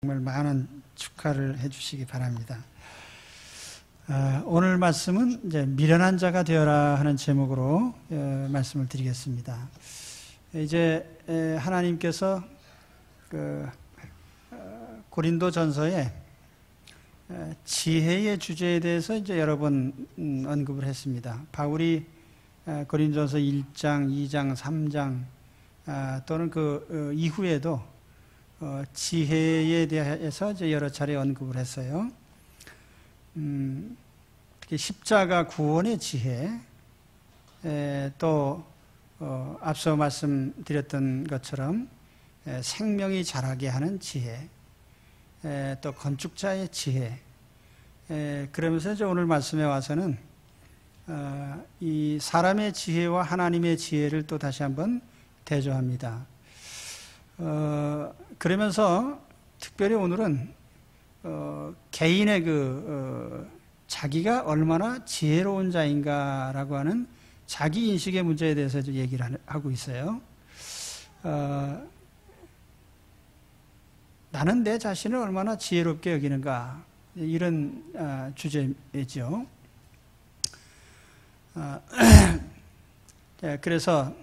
정말 많은 축하를 해주시기 바랍니다. 오늘 말씀은 이제 미련한 자가 되어라 하는 제목으로 말씀을 드리겠습니다. 이제 하나님께서 고린도전서에 지혜의 주제에 대해서 이제 여러 번 언급을 했습니다. 바울이 고린도전서 1장, 2장, 3장 또는 그 이후에도 지혜에 대해서 이제 여러 차례 언급을 했어요. 특히 십자가 구원의 지혜, 또 앞서 말씀드렸던 것처럼 생명이 자라게 하는 지혜, 또 건축자의 지혜, 그러면서 이제 오늘 말씀에 와서는 이 사람의 지혜와 하나님의 지혜를 또 다시 한번 대조합니다. 그러면서 특별히 오늘은 개인의 자기가 얼마나 지혜로운 자인가라고 하는 자기 인식의 문제에 대해서 얘기를 하고 있어요. 나는 내 자신을 얼마나 지혜롭게 여기는가, 이런 주제이죠. 그래서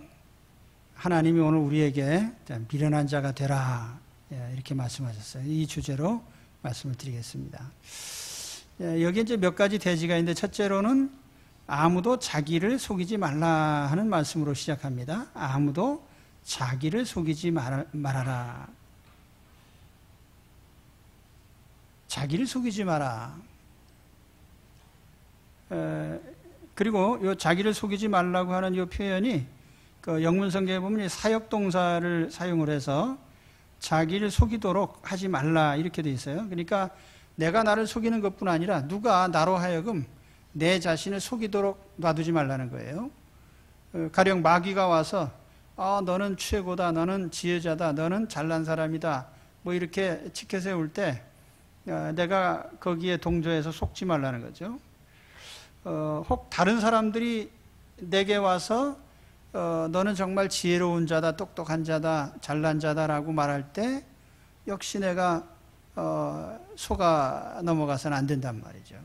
하나님이 오늘 우리에게 미련한 자가 되라, 이렇게 말씀하셨어요. 이 주제로 말씀을 드리겠습니다. 여기 이제 몇 가지 대지가 있는데, 첫째로는 아무도 자기를 속이지 말라 하는 말씀으로 시작합니다. 아무도 자기를 속이지 말아라. 자기를 속이지 마라. 그리고 이 자기를 속이지 말라고 하는 이 표현이 그 영문 성경에 보면 사역 동사를 사용을 해서 자기를 속이도록 하지 말라, 이렇게 돼 있어요. 그러니까 내가 나를 속이는 것뿐 아니라 누가 나로 하여금 내 자신을 속이도록 놔두지 말라는 거예요. 가령 마귀가 와서 너는 최고다, 너는 지혜자다, 너는 잘난 사람이다, 뭐 이렇게 치켜 세울 때 내가 거기에 동조해서 속지 말라는 거죠. 혹 다른 사람들이 내게 와서 너는 정말 지혜로운 자다, 똑똑한 자다, 잘난 자다라고 말할 때 역시 내가 속아 넘어가서는 안 된단 말이죠.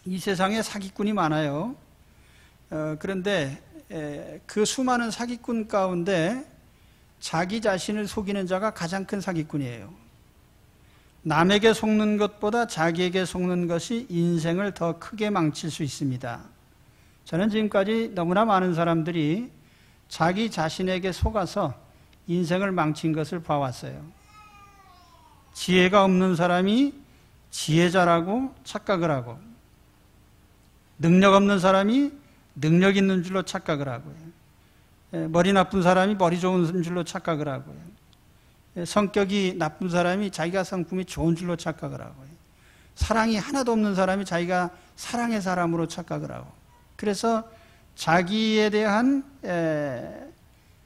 이 세상에 사기꾼이 많아요. 그런데 그 수많은 사기꾼 가운데 자기 자신을 속이는 자가 가장 큰 사기꾼이에요. 남에게 속는 것보다 자기에게 속는 것이 인생을 더 크게 망칠 수 있습니다. 저는 지금까지 너무나 많은 사람들이 자기 자신에게 속아서 인생을 망친 것을 봐왔어요. 지혜가 없는 사람이 지혜자라고 착각을 하고, 능력 없는 사람이 능력 있는 줄로 착각을 하고요. 머리 나쁜 사람이 머리 좋은 줄로 착각을 하고요. 성격이 나쁜 사람이 자기가 성품이 좋은 줄로 착각을 하고요. 사랑이 하나도 없는 사람이 자기가 사랑의 사람으로 착각을 하고, 그래서 자기에 대한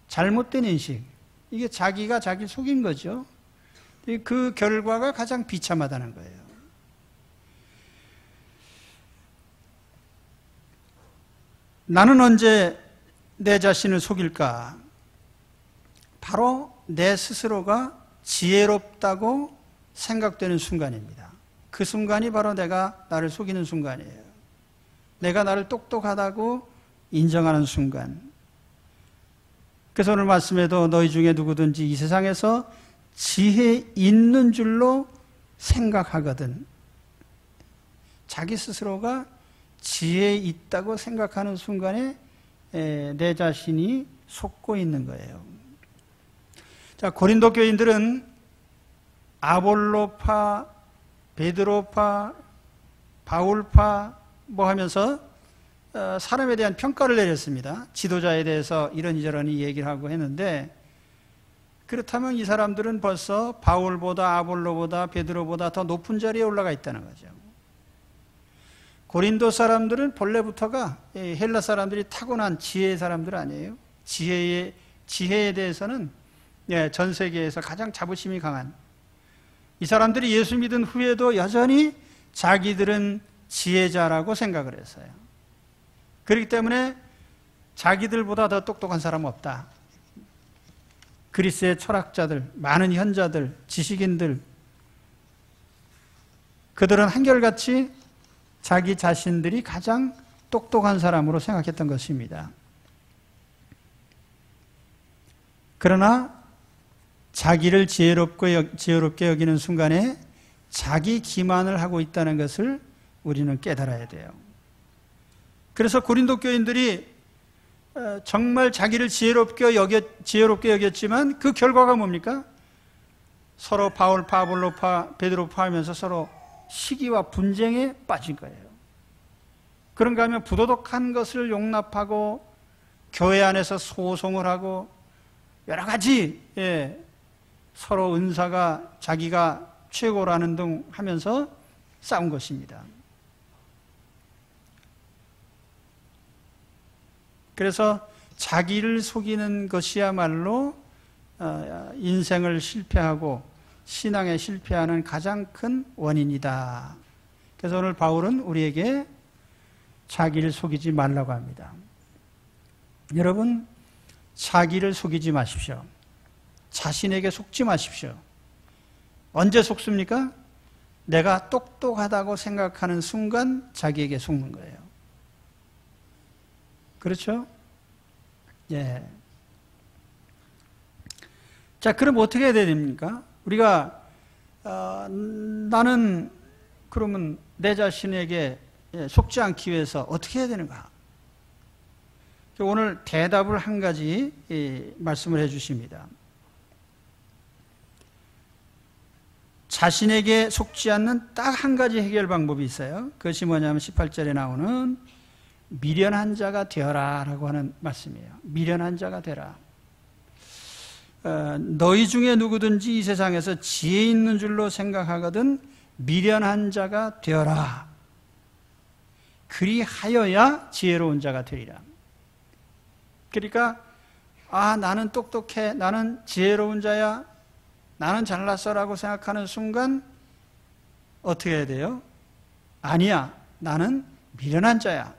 잘못된 인식, 이게 자기가 자기 속인 거죠. 그 결과가 가장 비참하다는 거예요. 나는 언제 내 자신을 속일까? 바로 내 스스로가 지혜롭다고 생각되는 순간입니다. 그 순간이 바로 내가 나를 속이는 순간이에요. 내가 나를 똑똑하다고 인정하는 순간. 그래서 오늘 말씀에도 너희 중에 누구든지 이 세상에서 지혜 있는 줄로 생각하거든, 자기 스스로가 지혜 있다고 생각하는 순간에 내 자신이 속고 있는 거예요. 자, 고린도 교인들은 아볼로파, 베드로파, 바울파 뭐 하면서 사람에 대한 평가를 내렸습니다. 지도자에 대해서 이런저런 얘기를 하고 했는데, 그렇다면 이 사람들은 벌써 바울보다 아볼로보다 베드로보다 더 높은 자리에 올라가 있다는 거죠. 고린도 사람들은 본래부터가 헬라 사람들이 타고난 지혜의 사람들 아니에요. 지혜에 대해서는 전 세계에서 가장 자부심이 강한, 이 사람들이 예수 믿은 후에도 여전히 자기들은 지혜자라고 생각을 했어요. 그렇기 때문에 자기들보다 더 똑똑한 사람은 없다. 그리스의 철학자들, 많은 현자들, 지식인들, 그들은 한결같이 자기 자신들이 가장 똑똑한 사람으로 생각했던 것입니다. 그러나 자기를 지혜롭게 여기는 순간에 자기 기만을 하고 있다는 것을 우리는 깨달아야 돼요. 그래서 고린도 교인들이 정말 자기를 지혜롭게 여겼지만 그 결과가 뭡니까? 서로 바울파, 아볼로파, 베드로파 하면서 서로 시기와 분쟁에 빠진 거예요. 그런가 하면 부도덕한 것을 용납하고 교회 안에서 소송을 하고 여러 가지 서로 은사가 자기가 최고라는 등 하면서 싸운 것입니다. 그래서 자기를 속이는 것이야말로 인생을 실패하고 신앙에 실패하는 가장 큰 원인이다. 그래서 오늘 바울은 우리에게 자기를 속이지 말라고 합니다. 여러분, 자기를 속이지 마십시오. 자신에게 속지 마십시오. 언제 속습니까? 내가 똑똑하다고 생각하는 순간 자기에게 속는 거예요. 그렇죠? 예. 자, 그럼 어떻게 해야 됩니까? 우리가 나는 그러면 내 자신에게 속지 않기 위해서 어떻게 해야 되는가? 오늘 대답을 한 가지 말씀을 해 주십니다. 자신에게 속지 않는 딱 한 가지 해결 방법이 있어요. 그것이 뭐냐면 18절에 나오는 미련한 자가 되어라 라고 하는 말씀이에요. 미련한 자가 되라. 너희 중에 누구든지 이 세상에서 지혜 있는 줄로 생각하거든 미련한 자가 되어라. 그리하여야 지혜로운 자가 되리라. 그러니까 나는 똑똑해, 나는 지혜로운 자야, 나는 잘났어라고 생각하는 순간 어떻게 해야 돼요? 아니야, 나는 미련한 자야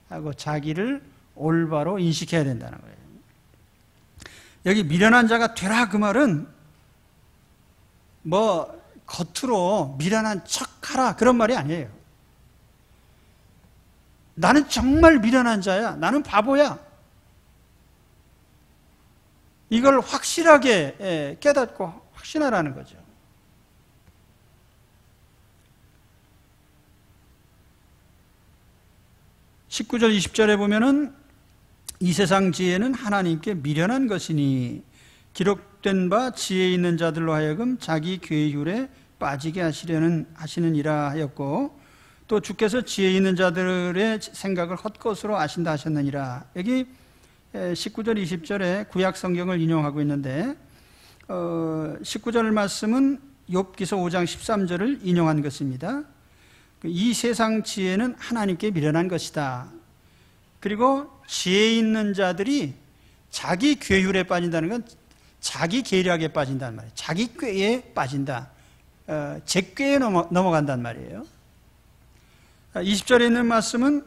하고 자기를 올바로 인식해야 된다는 거예요. 여기 미련한 자가 되라 그 말은 뭐 겉으로 미련한 척하라 그런 말이 아니에요. 나는 정말 미련한 자야, 나는 바보야, 이걸 확실하게 깨닫고 확신하라는 거죠. (19절) (20절에) 보면은 이 세상 지혜는 하나님께 미련한 것이니 기록된 바 지혜 있는 자들로 하여금 자기 괴율에 빠지게 하시느니라 하였고, 또 주께서 지혜 있는 자들의 생각을 헛것으로 아신다 하셨느니라. 여기 19절 20절에 구약 성경을 인용하고 있는데 19절 말씀은 욥기서 5장 13절을 인용한 것입니다. 이 세상 지혜는 하나님께 미련한 것이다. 그리고 지혜 있는 자들이 자기 괴율에 빠진다는 건 자기 계략에 빠진다는 말이에요. 자기 꾀에 빠진다. 제 꾀에 넘어간단 말이에요. 20절에 있는 말씀은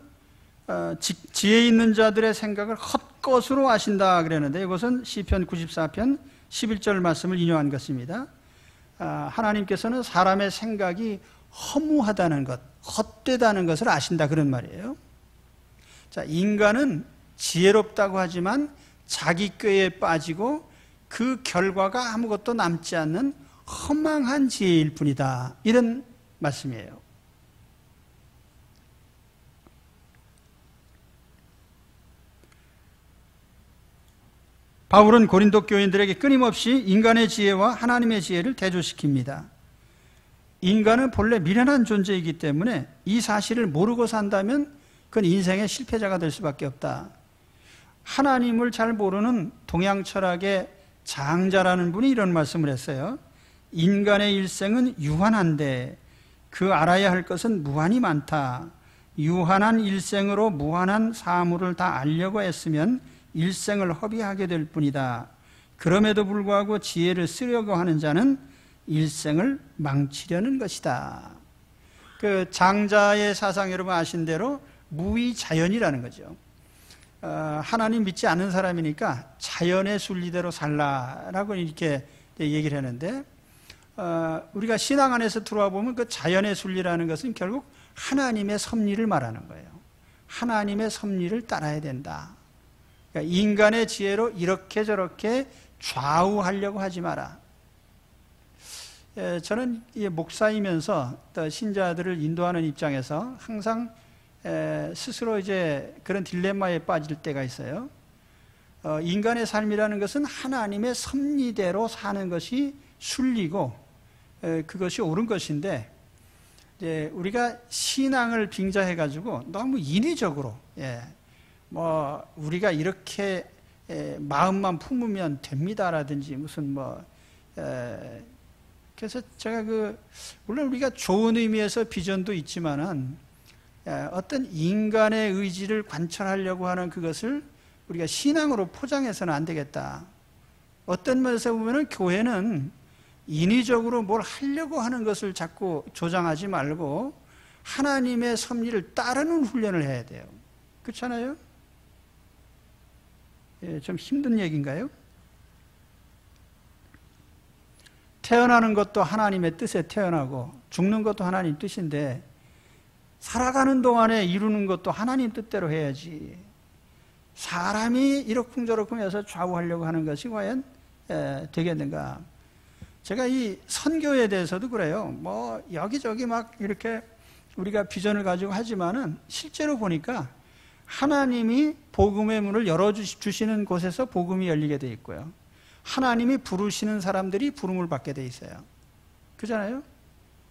지혜 있는 자들의 생각을 헛것으로 아신다 그랬는데, 이것은 시편 94편 11절 말씀을 인용한 것입니다. 하나님께서는 사람의 생각이 허무하다는 것, 헛되다는 것을 아신다 그런 말이에요. 자, 인간은 지혜롭다고 하지만 자기 꾀에 빠지고 그 결과가 아무것도 남지 않는 허망한 지혜일 뿐이다, 이런 말씀이에요. 바울은 고린도 교인들에게 끊임없이 인간의 지혜와 하나님의 지혜를 대조시킵니다. 인간은 본래 미련한 존재이기 때문에 이 사실을 모르고 산다면 그건 인생의 실패자가 될 수밖에 없다. 하나님을 잘 모르는 동양 철학의 장자라는 분이 이런 말씀을 했어요. 인간의 일생은 유한한데 그 알아야 할 것은 무한히 많다. 유한한 일생으로 무한한 사물을 다 알려고 했으면 일생을 허비하게 될 뿐이다. 그럼에도 불구하고 지혜를 쓰려고 하는 자는 일생을 망치려는 것이다. 그 장자의 사상 여러분 아신 대로 무의자연이라는 거죠. 하나님 믿지 않는 사람이니까 자연의 순리대로 살라라고 이렇게 얘기를 하는데, 우리가 신앙 안에서 들어와 보면 그 자연의 순리라는 것은 결국 하나님의 섭리를 말하는 거예요. 하나님의 섭리를 따라야 된다. 그러니까 인간의 지혜로 이렇게 저렇게 좌우하려고 하지 마라. 저는 목사이면서 또 신자들을 인도하는 입장에서 항상 스스로 이제 그런 딜레마에 빠질 때가 있어요. 인간의 삶이라는 것은 하나님의 섭리대로 사는 것이 순리고 그것이 옳은 것인데, 이제 우리가 신앙을 빙자해 가지고 너무 인위적으로 우리가 이렇게 마음만 품으면 됩니다라든지 무슨 그래서 제가 물론 우리가 좋은 의미에서 비전도 있지만은 어떤 인간의 의지를 관철하려고 하는 그것을 우리가 신앙으로 포장해서는 안 되겠다. 어떤 면에서 보면은 교회는 인위적으로 뭘 하려고 하는 것을 자꾸 조장하지 말고 하나님의 섭리를 따르는 훈련을 해야 돼요. 그렇잖아요? 좀 힘든 얘기인가요? 태어나는 것도 하나님의 뜻에 태어나고 죽는 것도 하나님 뜻인데 살아가는 동안에 이루는 것도 하나님 뜻대로 해야지, 사람이 이러쿵저러쿵 해서 좌우하려고 하는 것이 과연 되겠는가. 제가 이 선교에 대해서도 그래요. 여기저기 막 이렇게 우리가 비전을 가지고 하지만은 실제로 보니까 하나님이 복음의 문을 열어주시는 곳에서 복음이 열리게 돼 있고요. 하나님이 부르시는 사람들이 부름을 받게 돼 있어요. 그잖아요?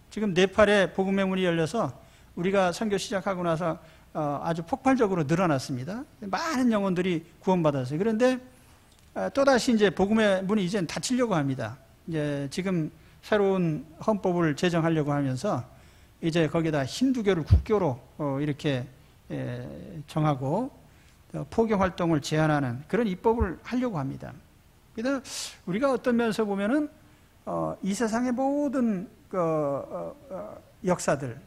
지금 네팔에 복음의 문이 열려서 우리가 선교 시작하고 나서 아주 폭발적으로 늘어났습니다. 많은 영혼들이 구원받았어요. 그런데 또다시 이제 복음의 문이 이제는 닫히려고 합니다. 이제 지금 새로운 헌법을 제정하려고 하면서 이제 거기다 힌두교를 국교로 이렇게 정하고 포교 활동을 제한하는 그런 입법을 하려고 합니다. 그래서 우리가 어떤 면에서 보면은 이 세상의 모든 역사들,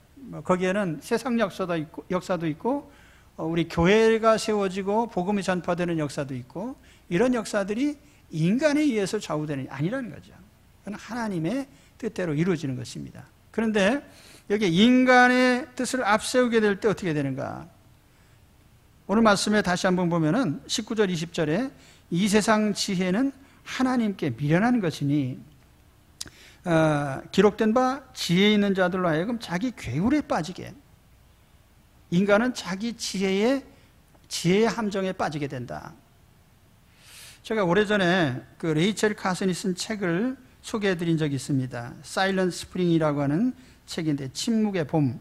거기에는 세상 역사도 있고 우리 교회가 세워지고 복음이 전파되는 역사도 있고, 이런 역사들이 인간에 의해서 좌우되는 게 아니라는 거죠. 그건 하나님의 뜻대로 이루어지는 것입니다. 그런데 여기 인간의 뜻을 앞세우게 될 때 어떻게 되는가? 오늘 말씀에 다시 한번 보면은 19절 20절에 이 세상 지혜는 하나님께 미련한 것이니 기록된 바 지혜 있는 자들로 하여금 자기 괴울에 빠지게, 인간은 자기 지혜의 함정에 빠지게 된다. 제가 오래전에 그 레이첼 카슨이 쓴 책을 소개해 드린 적이 있습니다. 사일런트 스프링이라고 하는 책인데, 침묵의 봄.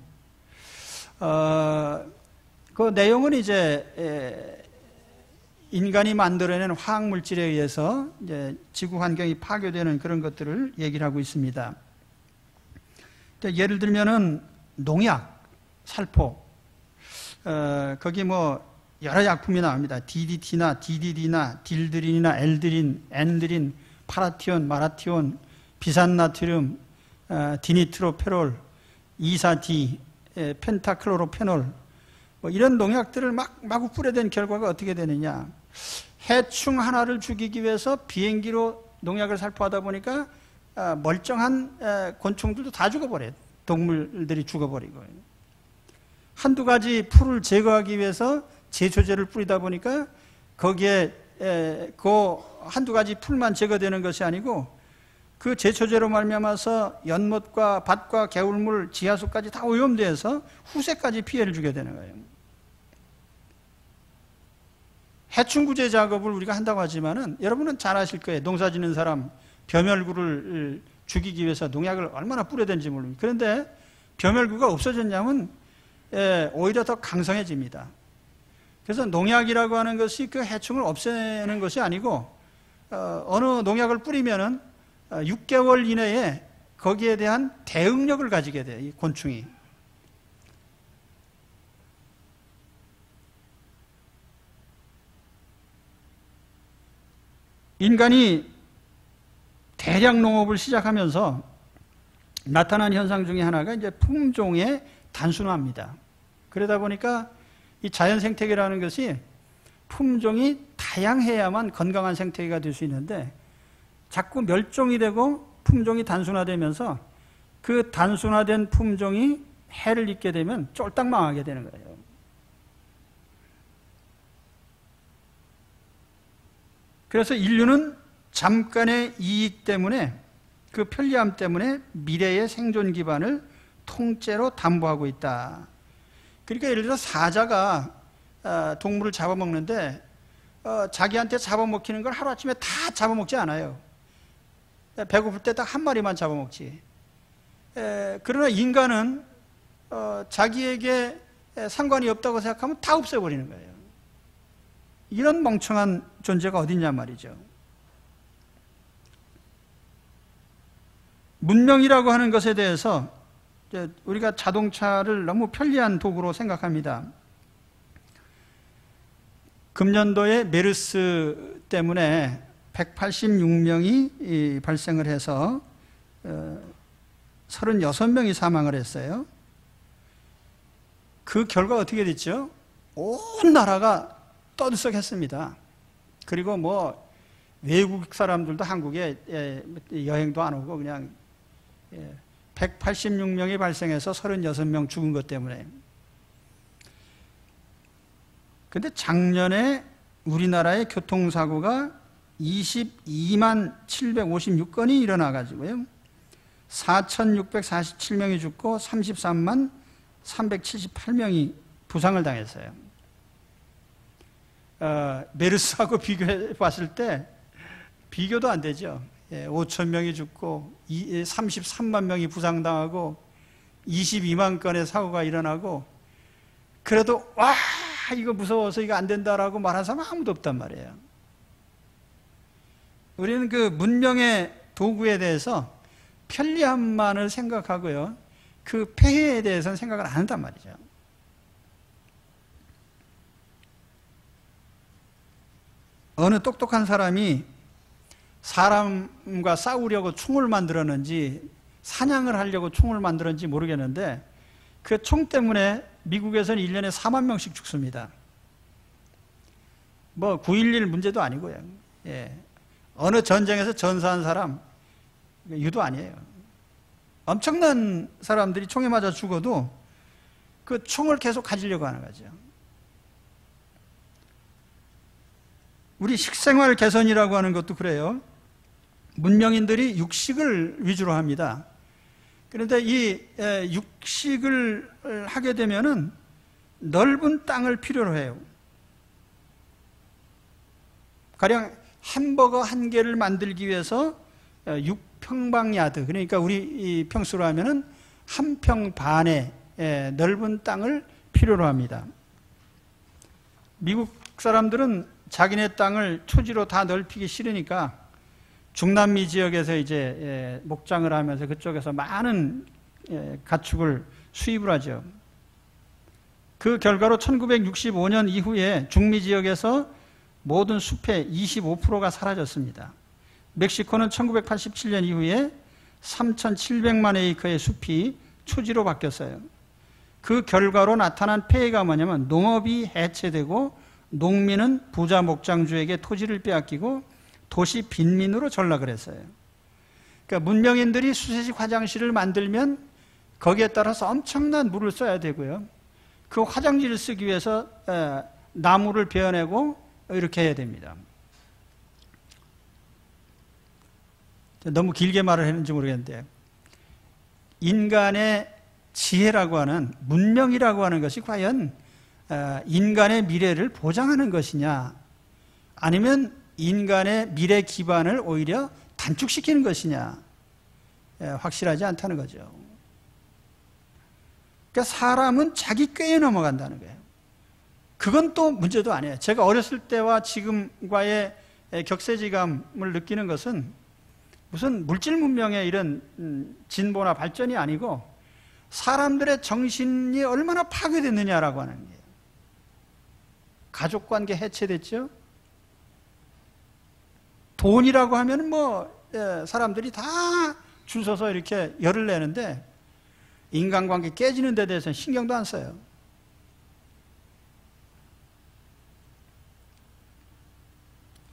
그 내용은 이제 인간이 만들어낸 화학물질에 의해서 이제 지구 환경이 파괴되는 그런 것들을 얘기를 하고 있습니다. 예를 들면은 농약, 살포, 거기 여러 약품이 나옵니다. DDT나 DDD나 딜드린이나 엘드린, 엔드린, 파라티온, 마라티온, 비산나트륨, 디니트로페롤, 2,4-D, 펜타클로로페놀, 이런 농약들을 마구 뿌려댄 결과가 어떻게 되느냐. 해충 하나를 죽이기 위해서 비행기로 농약을 살포하다 보니까 멀쩡한 곤충들도 다 죽어버려요. 동물들이 죽어버리고. 한두 가지 풀을 제거하기 위해서 제초제를 뿌리다 보니까 거기에 그 한두 가지 풀만 제거되는 것이 아니고 그 제초제로 말미암아서 연못과 밭과 개울물, 지하수까지 다 오염돼서 후세까지 피해를 주게 되는 거예요. 해충구제 작업을 우리가 한다고 하지만은 여러분은 잘 아실 거예요. 농사 짓는 사람 벼멸구를 죽이기 위해서 농약을 얼마나 뿌려댄지 모릅니다. 그런데 벼멸구가 없어졌냐면 오히려 더 강성해집니다. 그래서 농약이라고 하는 것이 그 해충을 없애는 것이 아니고 어느 농약을 뿌리면은 6개월 이내에 거기에 대한 대응력을 가지게 돼요, 이 곤충이. 인간이 대량 농업을 시작하면서 나타난 현상 중에 하나가 이제 품종의 단순화입니다. 그러다 보니까 이 자연 생태계라는 것이 품종이 다양해야만 건강한 생태계가 될 수 있는데 자꾸 멸종이 되고 품종이 단순화되면서 그 단순화된 품종이 해를 입게 되면 쫄딱 망하게 되는 거예요. 그래서 인류는 잠깐의 이익 때문에, 그 편리함 때문에 미래의 생존 기반을 통째로 담보하고 있다. 그러니까 예를 들어 사자가 동물을 잡아먹는데 자기한테 잡아먹히는 걸 하루아침에 다 잡아먹지 않아요. 배고플 때 딱 한 마리만 잡아먹지. 그러나 인간은 자기에게 상관이 없다고 생각하면 다 없애버리는 거예요. 이런 멍청한 존재가 어딨냐 말이죠. 문명이라고 하는 것에 대해서 우리가 자동차를 너무 편리한 도구로 생각합니다. 금년도에 메르스 때문에 186명이 발생을 해서 36명이 사망을 했어요. 그 결과 어떻게 됐죠? 온 나라가 떠들썩했습니다. 그리고 뭐 외국 사람들도 한국에 여행도 안 오고 그냥 186명이 발생해서 36명 죽은 것 때문에. 근데 작년에 우리나라의 교통사고가 22만 756건이 일어나가지고요. 4,647명이 죽고 33만 378명이 부상을 당했어요. 메르스하고 비교해 봤을 때 비교도 안 되죠. 5,000명이 죽고 33만 명이 부상당하고 22만 건의 사고가 일어나고, 그래도 와 이거 무서워서 이거 안 된다라고 말하는 사람 아무도 없단 말이에요. 우리는 그 문명의 도구에 대해서 편리함만을 생각하고요, 그 폐해에 대해서는 생각을 안 한단 말이죠. 어느 똑똑한 사람이 사람과 싸우려고 총을 만들었는지 사냥을 하려고 총을 만들었는지 모르겠는데 그 총 때문에 미국에서는 1년에 4만 명씩 죽습니다. 뭐 9.11 문제도 아니고요. 어느 전쟁에서 전사한 사람 유도 아니에요. 엄청난 사람들이 총에 맞아 죽어도 그 총을 계속 가지려고 하는 거죠. 우리 식생활 개선이라고 하는 것도 그래요. 문명인들이 육식을 위주로 합니다. 그런데 이 육식을 하게 되면은 넓은 땅을 필요로 해요. 가령 햄버거 한 개를 만들기 위해서 6평방야드, 그러니까 우리 평수로 하면은 한 평 반의 넓은 땅을 필요로 합니다. 미국 사람들은 자기네 땅을 초지로 다 넓히기 싫으니까 중남미 지역에서 이제 목장을 하면서 그쪽에서 많은 가축을 수입을 하죠. 그 결과로 1965년 이후에 중미 지역에서 모든 숲의 25%가 사라졌습니다. 멕시코는 1987년 이후에 3,700만 에이커의 숲이 초지로 바뀌었어요. 그 결과로 나타난 폐해가 뭐냐면 농업이 해체되고 농민은 부자 목장주에게 토지를 빼앗기고 도시 빈민으로 전락을 했어요. 그러니까 문명인들이 수세식 화장실을 만들면 거기에 따라서 엄청난 물을 써야 되고요. 그 화장지를 쓰기 위해서 나무를 베어내고 이렇게 해야 됩니다. 너무 길게 말을 했는지 모르겠는데 인간의 지혜라고 하는, 문명이라고 하는 것이 과연 인간의 미래를 보장하는 것이냐, 아니면 인간의 미래 기반을 오히려 단축시키는 것이냐, 확실하지 않다는 거죠. 그러니까 사람은 자기 꾀에 넘어간다는 거예요. 그건 또 문제도 아니에요. 제가 어렸을 때와 지금과의 격세지감을 느끼는 것은 무슨 물질 문명의 이런 진보나 발전이 아니고 사람들의 정신이 얼마나 파괴됐느냐라고 하는 거예요. 가족관계 해체됐죠. 돈이라고 하면 사람들이 다 줄 서서 이렇게 열을 내는데 인간관계 깨지는 데 대해서는 신경도 안 써요.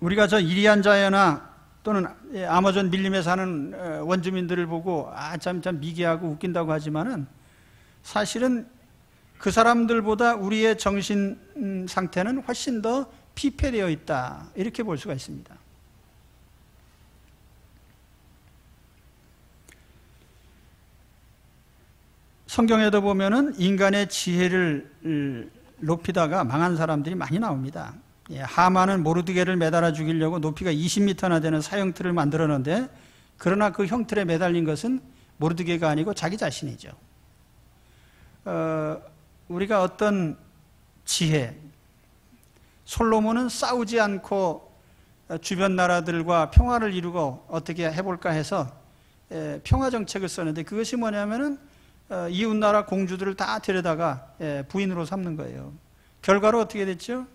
우리가 저 이리안 자이나 또는 아마존 밀림에 사는 원주민들을 보고 참 미개하고 웃긴다고 하지만은 사실은 그 사람들보다 우리의 정신 상태는 훨씬 더 피폐되어 있다, 이렇게 볼 수가 있습니다. 성경에도 보면은 인간의 지혜를 높이다가 망한 사람들이 많이 나옵니다. 하만은 모르드게를 매달아 죽이려고 높이가 20m나 되는 사형틀을 만들었는데, 그러나 그 형틀에 매달린 것은 모르드게가 아니고 자기 자신이죠. 우리가 어떤 지혜, 솔로몬은 싸우지 않고 주변 나라들과 평화를 이루고 어떻게 해볼까 해서 평화 정책을 썼는데, 그것이 뭐냐면은 이웃 나라 공주들을 다 데려다가 부인으로 삼는 거예요. 결과로 어떻게 됐죠?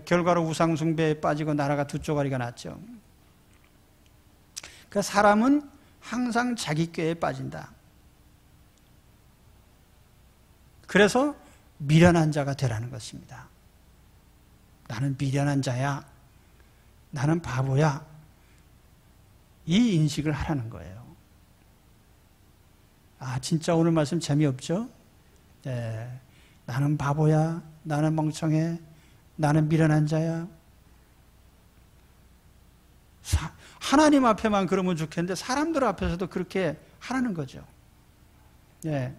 결과로 우상 숭배에 빠지고 나라가 두 쪼가리가 났죠. 그러니까 사람은 항상 자기 꾀에 빠진다. 그래서 미련한 자가 되라는 것입니다. 나는 미련한 자야, 나는 바보야, 이 인식을 하라는 거예요. 진짜 오늘 말씀 재미없죠? 네. 나는 바보야, 나는 멍청해, 나는 미련한 자야. 하나님 앞에만 그러면 좋겠는데 사람들 앞에서도 그렇게 하라는 거죠. 네.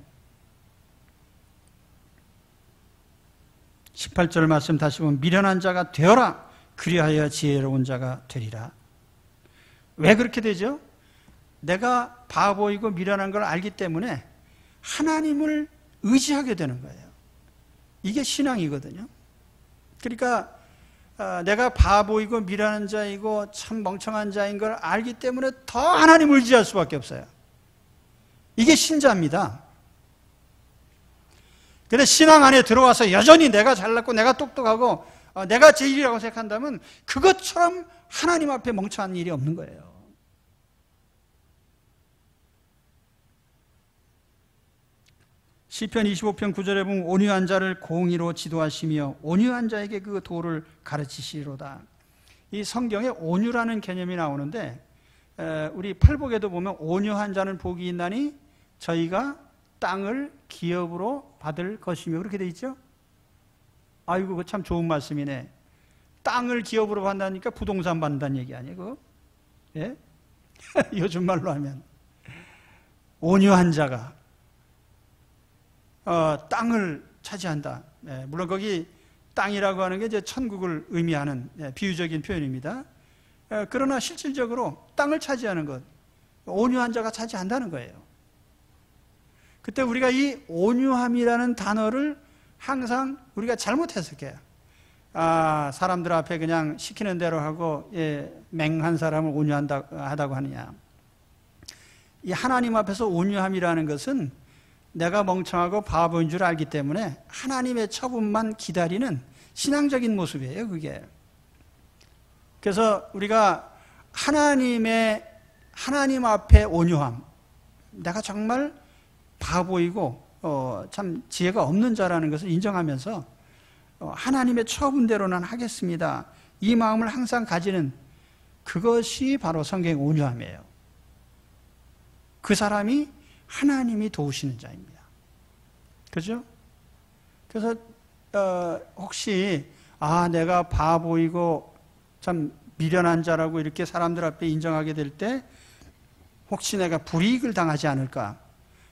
18절 말씀 다시 보면 미련한 자가 되어라, 그리하여 지혜로운 자가 되리라. 왜 그렇게 되죠? 내가 바보이고 미련한 걸 알기 때문에 하나님을 의지하게 되는 거예요. 이게 신앙이거든요. 그러니까 내가 바보이고 미련한 자이고 참 멍청한 자인 걸 알기 때문에 더 하나님을 의지할 수밖에 없어요. 이게 신자입니다. 근데 신앙 안에 들어와서 여전히 내가 잘났고 내가 똑똑하고 내가 제일이라고 생각한다면 그것처럼 하나님 앞에 멍청한 일이 없는 거예요. 시편 25편 9절에 보면 온유한 자를 공의로 지도하시며 온유한 자에게 그 도를 가르치시리로다. 이 성경에 온유라는 개념이 나오는데 우리 팔복에도 보면 온유한 자는 복이 있나니 저희가 땅을 기업으로 받을 것이며 그렇게 돼 있죠. 아이고 그거 참 좋은 말씀이네. 땅을 기업으로 받는다니까 부동산 받는다는 얘기 아니에요 그거? 예? 요즘 말로 하면 온유한 자가 땅을 차지한다. 물론 거기 땅이라고 하는 게 이제 천국을 의미하는 비유적인 표현입니다. 그러나 실질적으로 땅을 차지하는 것, 온유한 자가 차지한다는 거예요. 그때 우리가 이 온유함이라는 단어를 항상 우리가 잘못 해석해요. 사람들 앞에 그냥 시키는 대로 하고 맹한 사람을 온유하다고 하느냐. 이 하나님 앞에서 온유함이라는 것은 내가 멍청하고 바보인 줄 알기 때문에 하나님의 처분만 기다리는 신앙적인 모습이에요, 그게. 그래서 우리가 하나님 앞에 온유함, 내가 정말 바보이고 참 지혜가 없는 자라는 것을 인정하면서 하나님의 처분대로는 하겠습니다, 이 마음을 항상 가지는 그것이 바로 성경의 온유함이에요. 그 사람이 하나님이 도우시는 자입니다. 그죠? 그래서 혹시 내가 바보이고 참 미련한 자라고 이렇게 사람들 앞에 인정하게 될 때 혹시 내가 불이익을 당하지 않을까?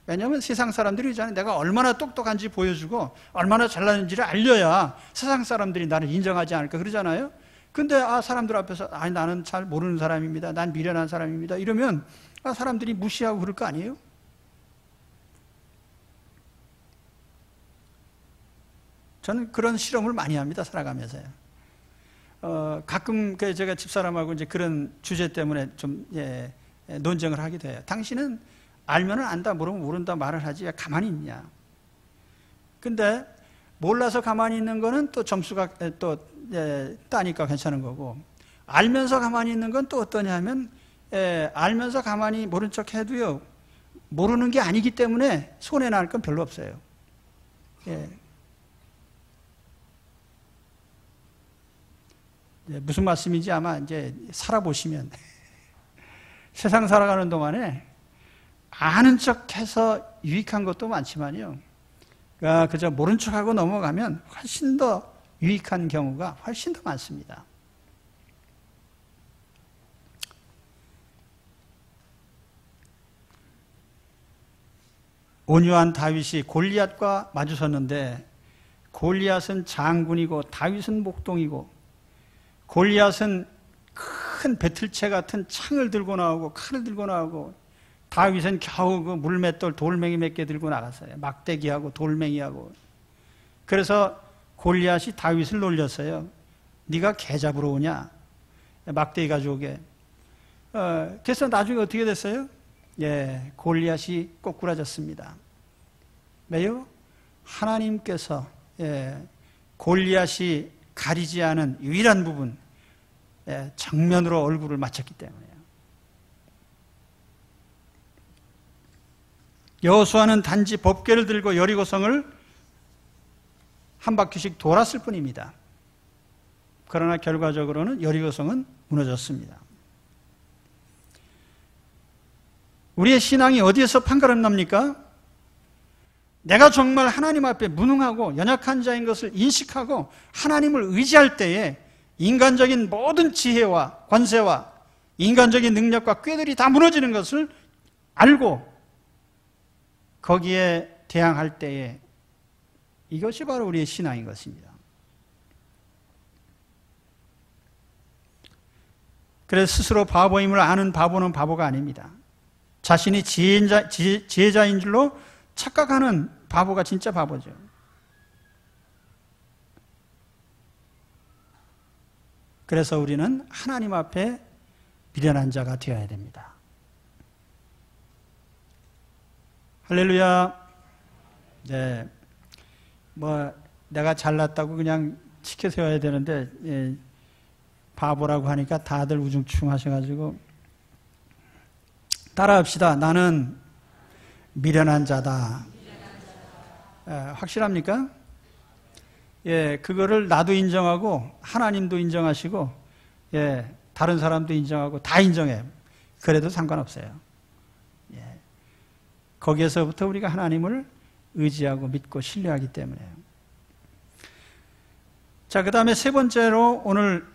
왜냐하면 세상 사람들이 있잖아요. 내가 얼마나 똑똑한지 보여주고 얼마나 잘나는지를 알려야 세상 사람들이 나를 인정하지 않을까 그러잖아요. 근데 사람들 앞에서 나는 잘 모르는 사람입니다, 난 미련한 사람입니다 이러면 사람들이 무시하고 그럴 거 아니에요? 저는 그런 실험을 많이 합니다, 살아가면서요. 가끔 제가 집사람하고 이제 그런 주제 때문에 좀 논쟁을 하기도 해요. 당신은 알면은 안다, 모르면 모른다 말을 하지 왜 가만히 있냐. 근데 몰라서 가만히 있는 거는 또 점수가 또 따니까 괜찮은 거고, 알면서 가만히 있는 건 또 어떠냐 하면 알면서 가만히 모른 척 해도요, 모르는 게 아니기 때문에 손해 날 건 별로 없어요. 무슨 말씀인지 아마 이제 살아보시면 세상 살아가는 동안에 아는 척해서 유익한 것도 많지만요. 그저 모른 척하고 넘어가면 훨씬 더 유익한 경우가 훨씬 더 많습니다. 온유한 다윗이 골리앗과 마주섰는데 골리앗은 장군이고 다윗은 목동이고 골리앗은 큰 배틀채 같은 창을 들고 나오고 칼을 들고 나오고 다윗은 겨우 그 물맷돌 돌멩이 몇 개 들고 나갔어요. 막대기하고 돌멩이하고. 그래서 골리앗이 다윗을 놀렸어요. 네가 개 잡으러 오냐? 막대기 가져오게. 그래서 나중에 어떻게 됐어요? 예, 골리앗이 꼬꾸라졌습니다. 왜요? 하나님께서 골리앗이 가리지 않은 유일한 부분, 정면으로 얼굴을 맞췄기 때문에요. 여호수아는 단지 법궤를 들고 여리고성을 한 바퀴씩 돌았을 뿐입니다. 그러나 결과적으로는 여리고성은 무너졌습니다. 우리의 신앙이 어디에서 판가름 납니까? 내가 정말 하나님 앞에 무능하고 연약한 자인 것을 인식하고 하나님을 의지할 때에 인간적인 모든 지혜와 권세와 인간적인 능력과 꾀들이 다 무너지는 것을 알고 거기에 대항할 때에 이것이 바로 우리의 신앙인 것입니다. 그래서 스스로 바보임을 아는 바보는 바보가 아닙니다. 자신이 지혜자인 줄로 착각하는 바보가 진짜 바보죠. 그래서 우리는 하나님 앞에 미련한 자가 되어야 됩니다. 할렐루야. 네. 내가 잘났다고 그냥 치켜 세워야 되는데, 바보라고 하니까 다들 우중충 하셔가지고, 따라합시다. 나는 미련한 자다. 확실합니까? 예, 그거를 나도 인정하고, 하나님도 인정하시고, 예, 다른 사람도 인정하고, 다 인정해요. 그래도 상관없어요. 예. 거기에서부터 우리가 하나님을 의지하고 믿고 신뢰하기 때문에요. 자, 그 다음에 세 번째로 오늘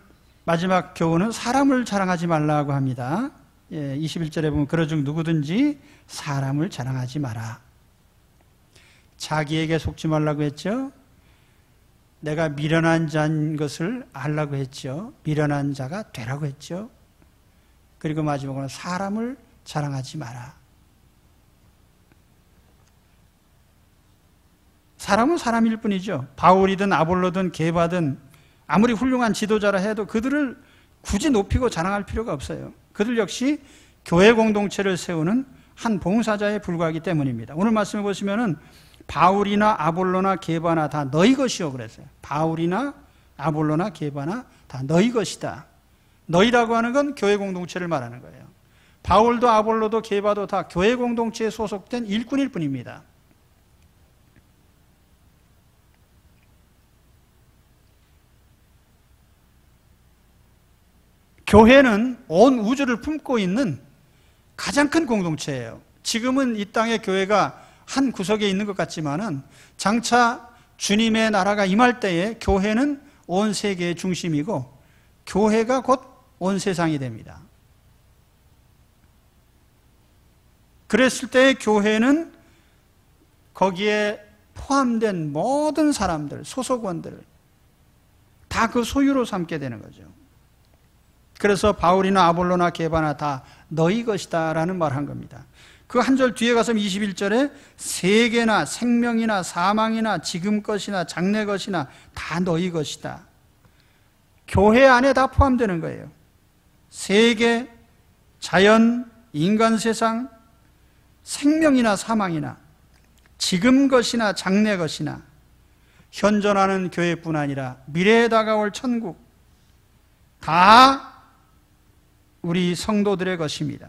마지막 교훈은 사람을 자랑하지 말라고 합니다. 예, 21절에 보면 그러즉 누구든지 사람을 자랑하지 마라. 자기에게 속지 말라고 했죠. 내가 미련한 자인 것을 알라고 했죠. 미련한 자가 되라고 했죠. 그리고 마지막으로 사람을 자랑하지 마라. 사람은 사람일 뿐이죠. 바울이든 아볼로든 게바든 아무리 훌륭한 지도자라 해도 그들을 굳이 높이고 자랑할 필요가 없어요. 그들 역시 교회 공동체를 세우는 한 봉사자에 불과하기 때문입니다. 오늘 말씀해 보시면은 바울이나 아볼로나 게바나 다 너희 것이요 그랬어요. 바울이나 아볼로나 게바나 다 너희 것이다. 너희라고 하는 건 교회 공동체를 말하는 거예요. 바울도 아볼로도 게바도 다 교회 공동체에 소속된 일꾼일 뿐입니다. 교회는 온 우주를 품고 있는 가장 큰 공동체예요. 지금은 이 땅의 교회가 한 구석에 있는 것 같지만은 장차 주님의 나라가 임할 때에 교회는 온 세계의 중심이고 교회가 곧 온 세상이 됩니다. 그랬을 때 교회는 거기에 포함된 모든 사람들, 소속원들을 다 그 소유로 삼게 되는 거죠. 그래서 바울이나 아볼로나 게바나 다 너희 것이다 라는 말 한 겁니다. 그 한 절 뒤에 가서 21절에 세계나 생명이나 사망이나 지금 것이나 장래 것이나 다 너희 것이다. 교회 안에 다 포함되는 거예요. 세계, 자연, 인간 세상, 생명이나 사망이나 지금 것이나 장래 것이나 현존하는 교회뿐 아니라 미래에 다가올 천국 다 우리 성도들의 것입니다.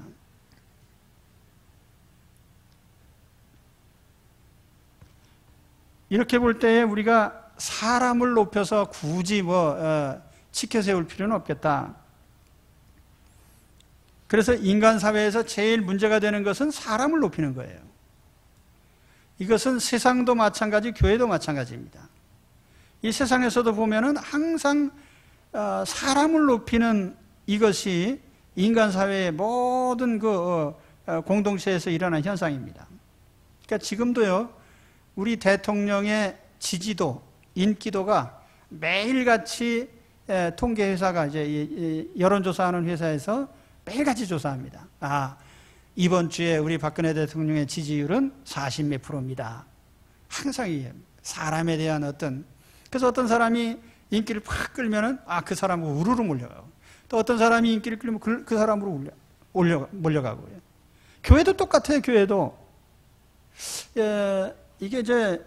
이렇게 볼 때에 우리가 사람을 높여서 굳이 지켜 세울 필요는 없겠다. 그래서 인간 사회에서 제일 문제가 되는 것은 사람을 높이는 거예요. 이것은 세상도 마찬가지, 교회도 마찬가지입니다. 이 세상에서도 보면은 항상 사람을 높이는 이것이 인간 사회의 모든 공동체에서 일어난 현상입니다. 그러니까 지금도요, 우리 대통령의 지지도, 인기도가 매일같이 통계회사가 이제 여론조사하는 회사에서 매일같이 조사합니다. 이번 주에 우리 박근혜 대통령의 지지율은 40몇 %입니다. 항상 이 사람에 대한 그래서 어떤 사람이 인기를 팍 끌면은 그 사람으로 우르르 몰려가고, 또 어떤 사람이 인기를 끌면 그 사람으로 몰려가고요. 교회도 똑같아요. 교회도 이게 이제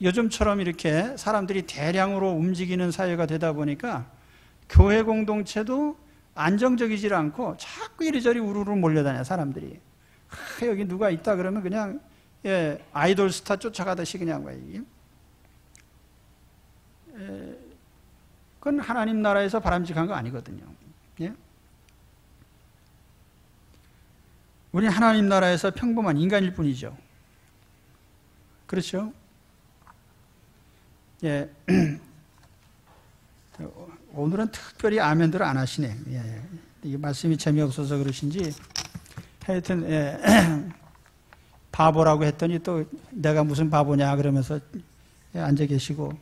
요즘처럼 이렇게 사람들이 대량으로 움직이는 사회가 되다 보니까 교회 공동체도 안정적이질 않고 자꾸 이리저리 우르르 몰려다녀 사람들이. 여기 누가 있다 그러면 그냥 아이돌 스타 쫓아가듯이 그냥 그건 하나님 나라에서 바람직한 거 아니거든요. 예? 우리는 하나님 나라에서 평범한 인간일 뿐이죠. 그렇죠? 예. 오늘은 특별히 아멘들을 안 하시네. 예. 이게 말씀이 재미없어서 그러신지, 하여튼, 바보라고 했더니 또 내가 무슨 바보냐 그러면서 앉아 계시고,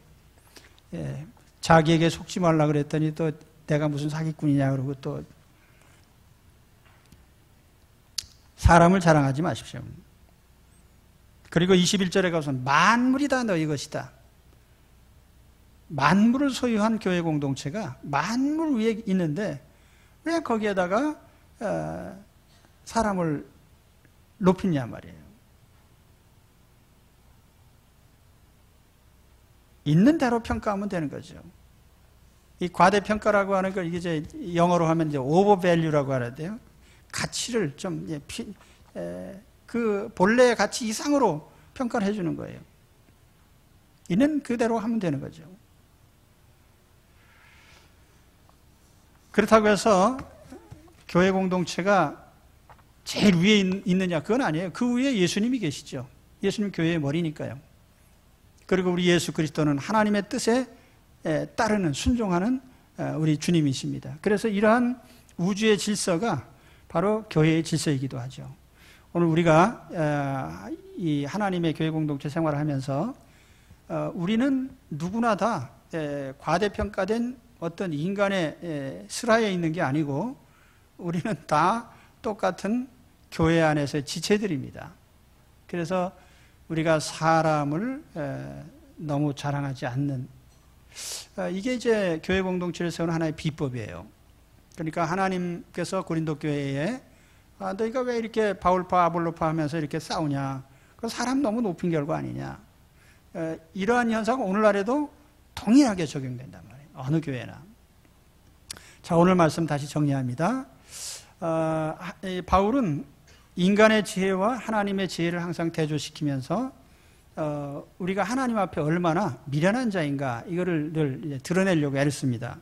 자기에게 속지 말라 그랬더니 또 내가 무슨 사기꾼이냐 그러고, 또 사람을 자랑하지 마십시오. 그리고 21절에 가서 만물이 다 너희 것이다. 만물을 소유한 교회 공동체가 만물 위에 있는데 왜 거기에다가 사람을 높이냐 말이에요. 있는 대로 평가하면 되는 거죠. 이 과대평가라고 하는 걸 이게 이제 영어로 하면 이제 오버밸류라고 하는데요. 가치를 좀 그 본래의 가치 이상으로 평가를 해주는 거예요. 있는 그대로 하면 되는 거죠. 그렇다고 해서 교회 공동체가 제일 위에 있느냐 그건 아니에요. 그 위에 예수님이 계시죠. 예수님 교회의 머리니까요. 그리고 우리 예수 그리스도는 하나님의 뜻에 따르는 순종하는 우리 주님이십니다. 그래서 이러한 우주의 질서가 바로 교회의 질서이기도 하죠. 오늘 우리가 이 하나님의 교회 공동체 생활을 하면서 우리는 누구나 다 과대평가된 어떤 인간의 슬하에 있는 게 아니고 우리는 다 똑같은 교회 안에서의 지체들입니다. 그래서 우리가 사람을 너무 자랑하지 않는, 이게 이제 교회 공동체를 세우는 하나의 비법이에요. 그러니까 하나님께서 고린도 교회에 너희가 왜 이렇게 바울파 아볼로파 하면서 이렇게 싸우냐, 그 사람 너무 높인 결과 아니냐, 이러한 현상은 오늘날에도 동일하게 적용된단 말이에요. 어느 교회나. 자, 오늘 말씀 다시 정리합니다. 바울은 인간의 지혜와 하나님의 지혜를 항상 대조시키면서 우리가 하나님 앞에 얼마나 미련한 자인가 이거를 늘 드러내려고 애를 씁니다.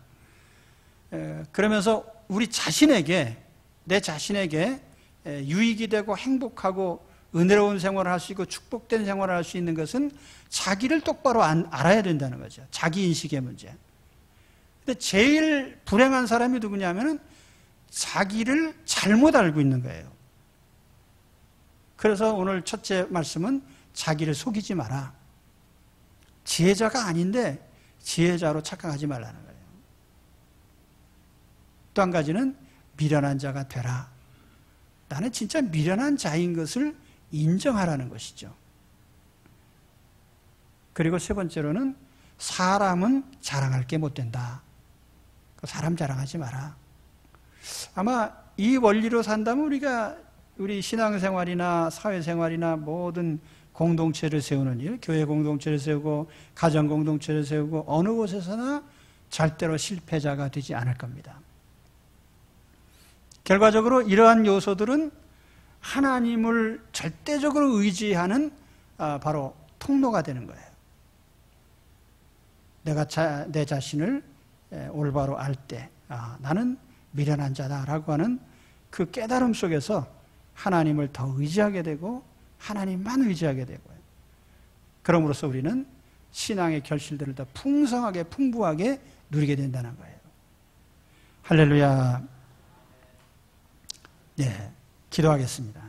그러면서 우리 자신에게, 내 자신에게 유익이 되고 행복하고 은혜로운 생활을 할 수 있고 축복된 생활을 할 수 있는 것은 자기를 똑바로 알아야 된다는 거죠. 자기 인식의 문제. 근데 제일 불행한 사람이 누구냐면은 자기를 잘못 알고 있는 거예요. 그래서 오늘 첫째 말씀은 자기를 속이지 마라. 지혜자가 아닌데 지혜자로 착각하지 말라는 거예요. 또 한 가지는 미련한 자가 되라. 나는 진짜 미련한 자인 것을 인정하라는 것이죠. 그리고 세 번째로는 사람은 자랑할 게 못 된다. 사람 자랑하지 마라. 아마 이 원리로 산다면 우리 신앙생활이나 사회생활이나 모든 공동체를 세우는 일, 교회 공동체를 세우고 가정 공동체를 세우고 어느 곳에서나 절대로 실패자가 되지 않을 겁니다. 결과적으로 이러한 요소들은 하나님을 절대적으로 의지하는 바로 통로가 되는 거예요. 내가 내 자신을 올바로 알 때, 나는 미련한 자다라고 하는 그 깨달음 속에서 하나님을 더 의지하게 되고 하나님만 의지하게 되고요. 그럼으로써 우리는 신앙의 결실들을 더 풍성하게 풍부하게 누리게 된다는 거예요. 할렐루야. 네, 기도하겠습니다.